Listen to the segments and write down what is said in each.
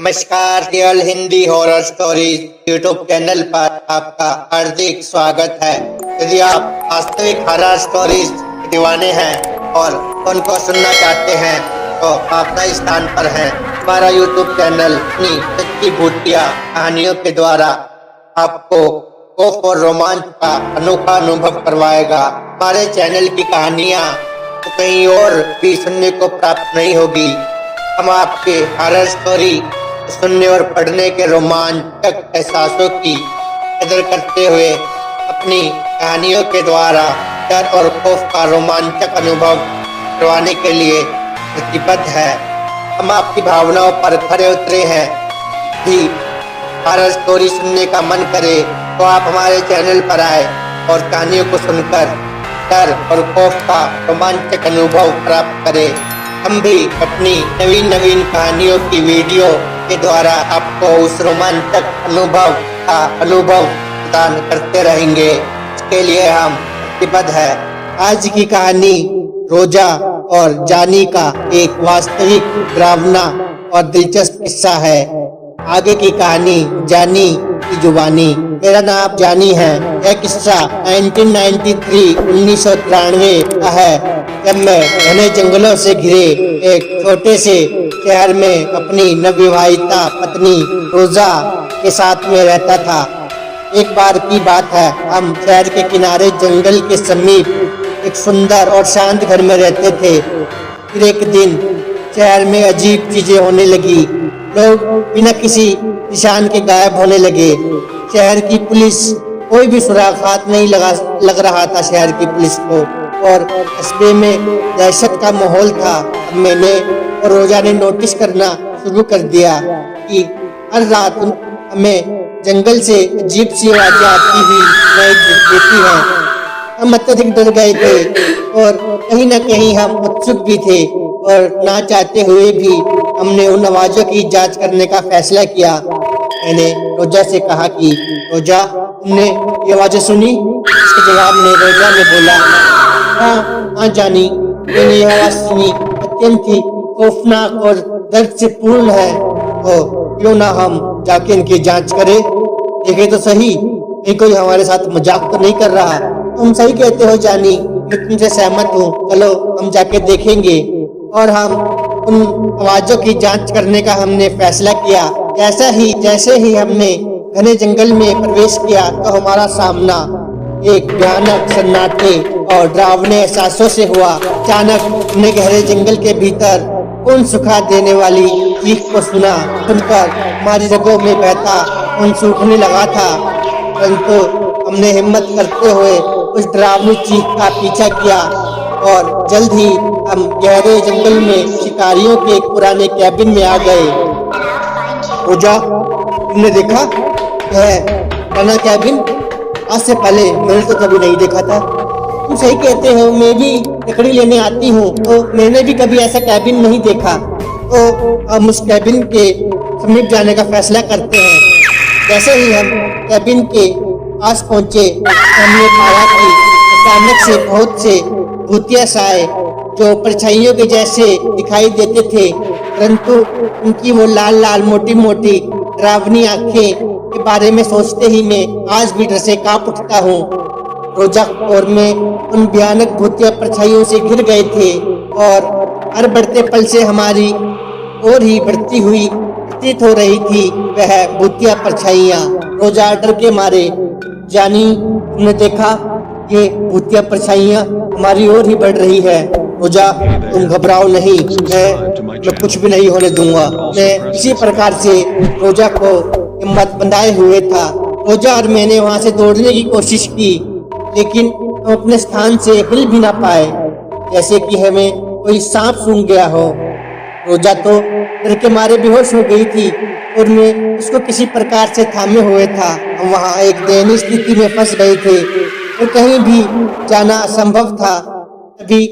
नमस्कार, real Hindi horror stories YouTube channel पर आपका हार्दिक स्वागत है। यदि आप वास्तविक हॉरर स्टोरीज के दीवाने हैं और उनको सुनना चाहते हैं तो आप सही स्थान पर हैं। हमारा यूट्यूब चैनल अपनी सच्ची भूतिया कहानियों के द्वारा आपको खौफ और रोमांच का अनोखा अनुभव करवाएगा। हमारे चैनल की कहानियाँ तो कहीं और भी सुनने को प्राप्त नहीं होगी। हम आपके हॉरर स्टोरी सुनने और पढ़ने के रोमांचक एहसासों की कदर करते हुए अपनी कहानियों के द्वारा डर और खौफ का रोमांचक अनुभव करवाने के लिए प्रतिबद्ध है। हम आपकी भावनाओं पर खरे उतरे हैं। भी हॉरर स्टोरी सुनने का मन करे तो आप हमारे चैनल पर आए और कहानियों को सुनकर डर और खौफ का रोमांचक अनुभव प्राप्त करें। हम भी अपनी नवीन कहानियों की वीडियो के द्वारा आपको उस रोमांचक अनुभव प्रदान करते रहेंगे। इसके लिए हम प्रतिबद्ध है। आज की कहानी रोजा और जानी का एक वास्तविक डरावना और दिलचस्प किस्सा है। आगे की कहानी जानी की जुबानी। मेरा नाम जानी है। यह किस्सा 1993 का है, जब मैं घने जंगलों से घिरे एक छोटे से शहर में अपनी नवविवाहिता पत्नी रोजा के साथ में रहता था। एक बार की बात है, हम शहर के किनारे जंगल के समीप एक सुंदर और शांत घर में रहते थे। फिर एक दिन शहर में अजीब चीजें होने लगी। लोग बिना किसी निशान के गायब होने लगे। शहर की पुलिस कोई भी सुराग हाथ नहीं लग रहा था शहर की पुलिस को, और कस्बे में दहशत का माहौल था। अब मैंने और रोजा ने नोटिस करना शुरू कर दिया कि हर रात हमें जंगल से अजीब सी आवाजें आती हुई देती हैं। हम अत्यधिक डर गए थे और कहीं न कहीं हम उत्सुक भी थे, और ना चाहते हुए भी हमने उन आवाजों की जांच करने का फैसला किया। मैंने रोजा से कहा कि रोजा, तुमने ये आवाजें सुनी? इसके जवाब में रोजा ने बोला, हाँ जानी, मैंने यह आवाज सुनी। अत्यंत ही खौफनाक और दर्द से पूर्ण है। तो क्यों ना हम जाके इनकी जांच करें, देखे तो सही ये कोई हमारे साथ मजाक तो नहीं कर रहा। तुम सही कहते हो जानी, मैं तुमसे सहमत हूँ। चलो हम जाके देखेंगे। और हम उन आवाजों की जांच करने का हमने फैसला किया। जैसे ही हमने घने जंगल में प्रवेश किया तो हमारा सामना एक भयानक सन्नाटे और डरावने एहसासों से हुआ। अचानक हमने गहरे जंगल के भीतर खून सुखा देने वाली चीख को सुना। सुनकर हमारी रगों में बहता खून सूखने लगा था, परंतु हमने हिम्मत करते हुए उस डरावनी चीख का पीछा किया और जल्द ही हम गहरे जंगल में शिकारियों के एक पुराने कैबिन में आ गए। रोजा, तुमने देखा यह पुराना कैबिन? आज से पहले मैंने तो कभी नहीं देखा था। तुम सही कहते हो, मैं भी लकड़ी लेने आती हूँ तो मैंने भी कभी ऐसा कैबिन नहीं देखा। तो हम उस कैबिन के समीप जाने का फैसला करते हैं। जैसे ही हम कैबिन के पास पहुँचे, हमने पाया कि अचानक से बहुत से भूतिया साए जो परछाइयों के जैसे दिखाई देते थे, परंतु उनकी वो लाल मोटी डरावनी आंखें के बारे में सोचते ही मैं आज भी डर से कांप उठता हूँ। रोजा और मैं उन भयानक भूतिया परछाइयों से घिर गए थे, और हर बढ़ते पल से हमारी और ही बढ़ती हुई प्रतीत हो रही थी वह भूतिया परछाइयाँ। रोजा डर के मारे, जानी तुमने देखा? ये भूतिया परछाइयाँ हमारी ओर ही बढ़ रही है। रोजा, तुम घबराओ नहीं, मैं कुछ भी नहीं होने दूंगा। मैं इसी प्रकार से रोजा को हिम्मत बंधाए हुए था। रोजा और मैंने वहां से दौड़ने की कोशिश की, लेकिन हम अपने स्थान से हिल भी ना पाए, जैसे कि हमें कोई सांप सूंघ गया हो। रोजा तो डर के मारे बेहोश हो गई थी और मैं उसको किसी प्रकार से थामे हुए था। हम वहाँ एक दयनीय स्थिति में फंस गए थे और कहीं भी जाना असंभव था। तभी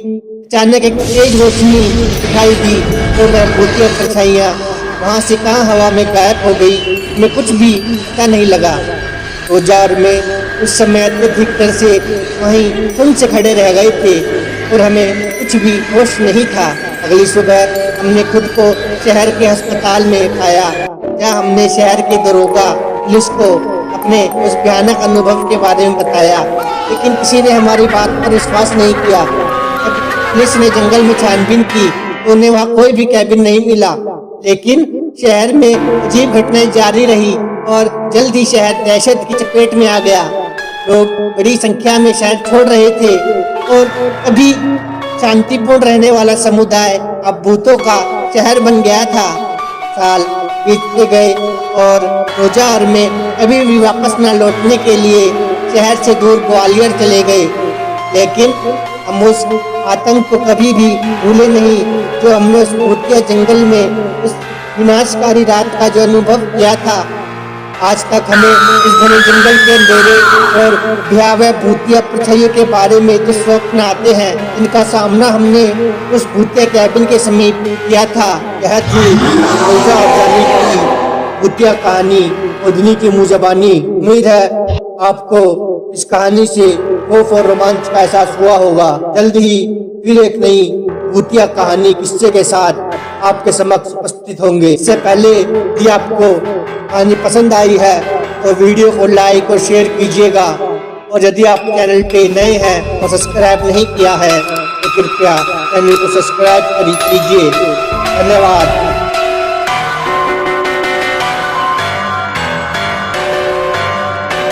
अचानक एक तेज रोशनी दिखाई दी तो वह भूतिया परछाइयाँ वहाँ से कहाँ हवा में गायब हो गई। मैं कुछ भी पता नहीं लगा। रोजा और मैं उस समय अत्यधिक डर से वहीं सुन से खड़े रह गए थे और हमें कुछ भी होश नहीं था। अगली सुबह हमने खुद को शहर के अस्पताल में पाया। जहां हमने शहर के दरोगा पुलिस को अपने उस भयानक अनुभव के बारे में बताया, लेकिन किसी ने हमारी बात पर विश्वास नहीं किया। जब पुलिस ने जंगल में छानबीन की तो उन्हें वहाँ कोई भी कैबिन नहीं मिला, लेकिन शहर में अजीब घटनाएं जारी रही और जल्द ही शहर दहशत की चपेट में आ गया। लोग बड़ी संख्या में शहर छोड़ रहे थे और अभी शांतिपूर्ण रहने वाला समुदाय अब भूतों का शहर बन गया था। साल बीतते गए और रोजा और मैं कभी भी वापस न लौटने के लिए शहर से दूर ग्वालियर चले गए, लेकिन हम उस आतंक को कभी भी भूले नहीं जो हमने उस भूतिया जंगल में उस विनाशकारी रात का जो अनुभव किया था। आज तक हमें इस घने जंगल के अंधेरे और भयावह भूतिया परछाइयों के बारे में जो स्वप्न आते हैं, इनका सामना हमने उस भूतिया कैबिन के समीप किया था। यह थी रोजा अफजानी की भूतिया कहानी, उद्नी की मुँह ज़बानी। उम्मीद है आपको इस कहानी से खौफ और रोमांच का एहसास हुआ होगा। जल्द ही फिर एक नई भूतिया कहानी किस्से के साथ आपके समक्ष उपस्थित होंगे। इससे पहले यदि आपको कहानी पसंद आई है तो वीडियो को लाइक और शेयर कीजिएगा, और यदि आप चैनल पे नए हैं और सब्सक्राइब नहीं किया है तो कृपया चैनल को सब्सक्राइब कीजिए। धन्यवाद।